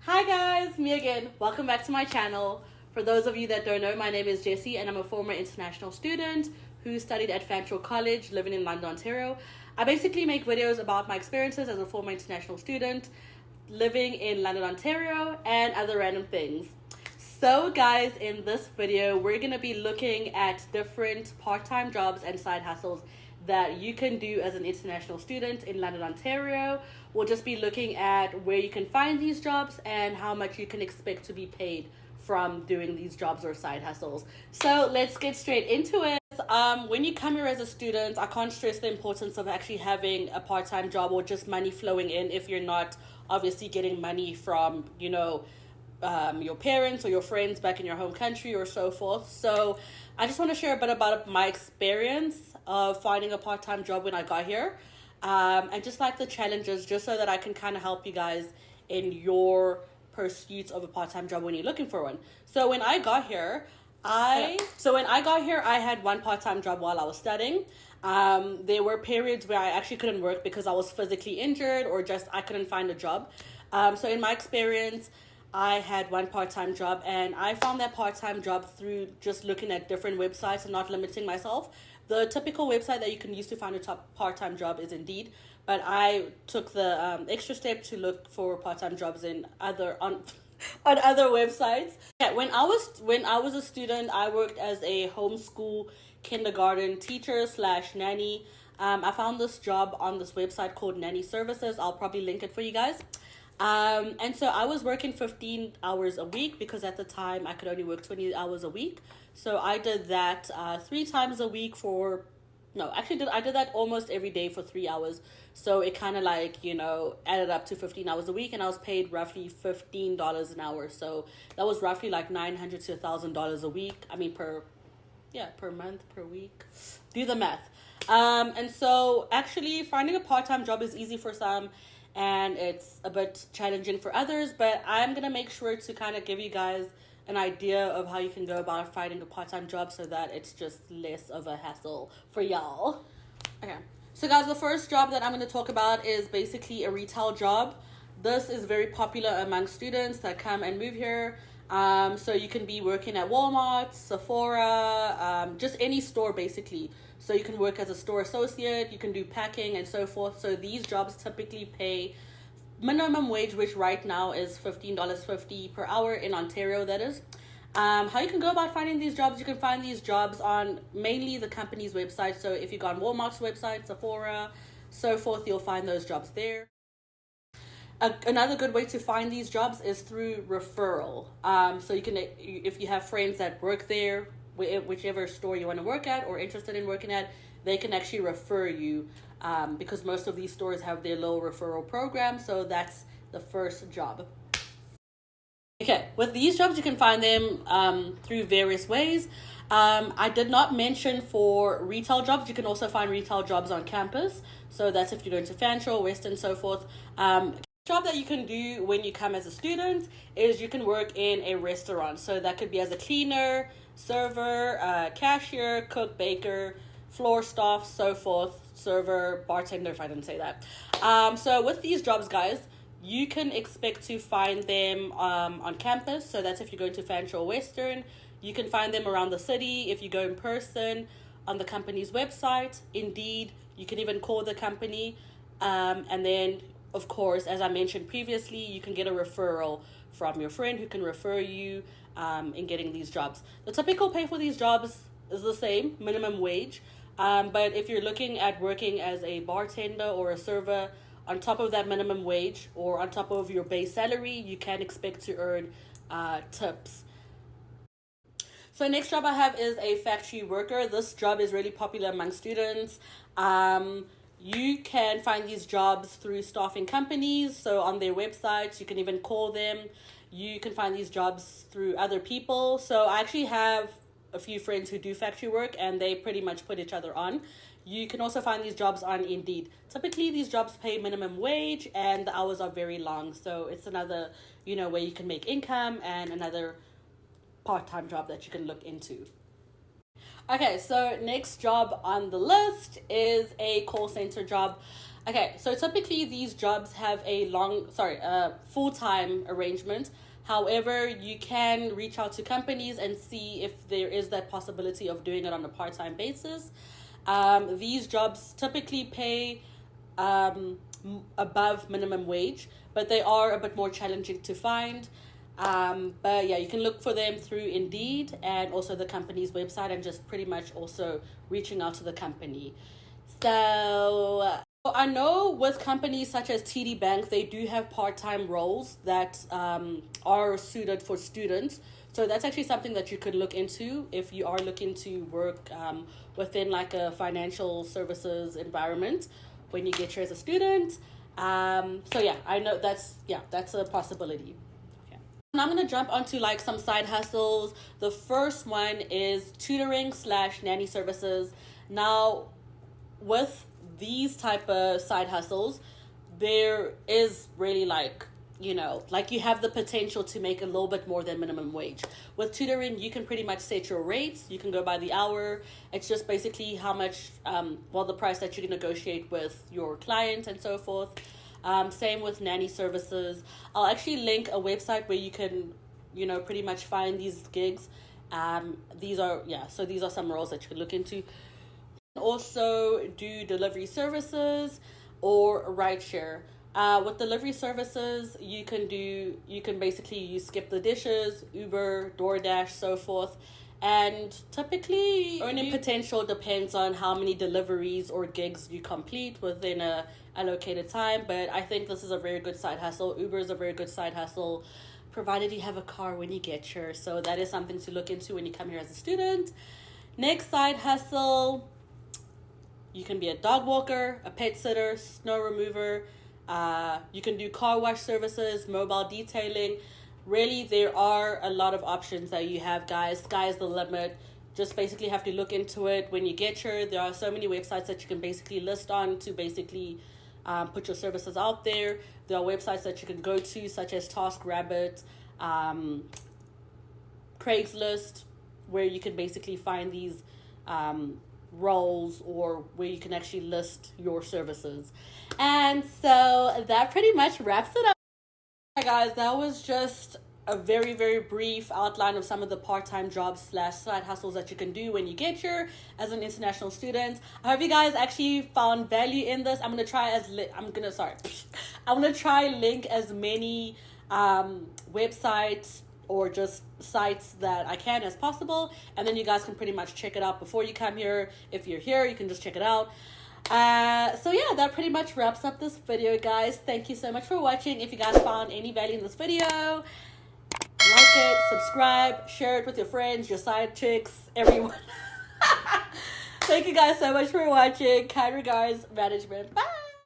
Hi guys, me again. Welcome back to my channel. For those of you that don't know, my name is Jessie and I'm a former international student who studied at Fanshawe College, living in London, Ontario. I basically make videos about my experiences as a former international student, living in London, Ontario, and other random things. So guys, in this video, we're going to be looking at different part-time jobs and side hustles that you can do as an international student in London, Ontario. We'll just be looking at where you can find these jobs and how much you can expect to be paid from doing these jobs or side hustles. So let's get straight into it. When you come here as a student, I can't stress the importance of actually having a part-time job or just money flowing in if you're not obviously getting money from, your parents or your friends back in your home country or so forth. So I just want to share a bit about my experience of finding a part-time job when I got here, and just like the challenges, just so that I can kind of help you guys in your pursuit of a part-time job when you're looking for one. So when I got here, I had one part-time job while I was studying. There were periods where I actually couldn't work because I was physically injured or just I couldn't find a job. So in my experience, I had one part-time job, and I found that part-time job through just looking at different websites and not limiting myself. The typical website that you can use to find a top part-time job is Indeed, but I took the extra step to look for part-time jobs in on other websites. Yeah, when I was a student, I worked as a homeschool kindergarten teacher / nanny. I found this job on this website called Nanny Services. I'll probably link it for you guys. And so I was working 15 hours a week because at the time I could only work 20 hours a week. So I did that 3 times a week I did that almost every day for 3 hours. So it kind of added up to 15 hours a week, and I was paid roughly $15 an hour. So that was roughly like $900 to $1,000 a week. I mean, per month, per week. Do the math. And so actually finding a part-time job is easy for some, and it's a bit challenging for others, but I'm going to make sure to kind of give you guys an idea of how you can go about finding a part-time job so that it's just less of a hassle for y'all. Okay, so guys, the first job that I'm going to talk about is basically a retail job. This is very popular among students that come and move here. So you can be working at Walmart, Sephora, just any store basically. So you can work as a store associate, you can do packing and so forth. So these jobs typically pay minimum wage, which right now is $15.50 per hour in Ontario, that is. How you can go about finding these jobs, you can find these jobs on mainly the company's website. So if you go on Walmart's website, Sephora, so forth, you'll find those jobs there. Another good way to find these jobs is through referral. So you can, if you have friends that work there, whichever store you want to work at or interested in working at, they can actually refer you, because most of these stores have their little referral program. So that's the first job. Okay, with these jobs, you can find them through various ways. I did not mention for retail jobs, you can also find retail jobs on campus. So that's if you're going to Fanshawe, West, and so forth. Job that you can do when you come as a student is you can work in a restaurant. So that could be as a cleaner, server, cashier, cook, baker, floor staff, so forth, server, bartender, if I didn't say that. So with these jobs, guys, you can expect to find them on campus. So that's if you're going to Fanshawe Western. You can find them around the city if you go in person, on the company's website, Indeed. You can even call the company, and then of course, as I mentioned previously, you can get a referral from your friend who can refer you in getting these jobs. The typical pay for these jobs is the same, minimum wage. But if you're looking at working as a bartender or a server, on top of that minimum wage or on top of your base salary, you can expect to earn tips. So next job I have is a factory worker. This job is really popular among students. You can find these jobs through staffing companies. So on their websites, you can even call them. You can find these jobs through other people. So I actually have a few friends who do factory work, and they pretty much put each other on. You can also find these jobs on Indeed. Typically, these jobs pay minimum wage, and the hours are very long. So it's another, way you can make income, and another part-time job that you can look into. Okay, so next job on the list is a call center job. Okay, so typically these jobs have a full-time arrangement. However, you can reach out to companies and see if there is that possibility of doing it on a part-time basis. These jobs typically pay above minimum wage, but they are a bit more challenging to find. But yeah, you can look for them through Indeed and also the company's website, and just pretty much also reaching out to the company. So I know with companies such as TD Bank, they do have part-time roles that are suited for students. So that's actually something that you could look into if you are looking to work within like a financial services environment when you get here as a student. So yeah, I know that's a possibility. Okay. And I'm gonna jump onto like some side hustles. The first one is tutoring / nanny services. Now, with these type of side hustles, there is really like, you have the potential to make a little bit more than minimum wage. With tutoring, you can pretty much set your rates. You can go by the hour. It's just basically how much, the price that you can negotiate with your client and so forth. Same with nanny services. I'll actually link a website where you can, pretty much find these gigs. These are some roles that you can look into. Also do delivery services or rideshare. With delivery services, you can basically skip the dishes, Uber, DoorDash, so forth. And typically earning potential depends on how many deliveries or gigs you complete within a allocated time. But I think this is a very good side hustle. Uber is a very good side hustle, provided you have a car when you get here. So that is something to look into when you come here as a student. Next side hustle, you can be a dog walker, a pet sitter, snow remover. You can do car wash services, mobile detailing. Really, there are a lot of options that you have, guys. Sky's the limit. Just basically have to look into it when you get here. There are so many websites that you can basically list on to basically put your services out there. There are websites that you can go to, such as TaskRabbit, Craigslist, where you can basically find these roles, or where you can actually list your services. And so that pretty much wraps it up. Hi guys, that was just a very, very brief outline of some of the part-time jobs / side hustles that you can do when you get here as an international student. I hope you guys actually found value in this. I'm gonna try link as many websites or just sites that I can as possible, and then you guys can pretty much check it out before you come here. If you're here, you can just check it out. So yeah, that pretty much wraps up this video, guys. Thank you so much for watching. If you guys found any value in this video, like it, subscribe, share it with your friends, your side chicks, everyone. Thank you guys so much for watching. Kind regards, management. Bye.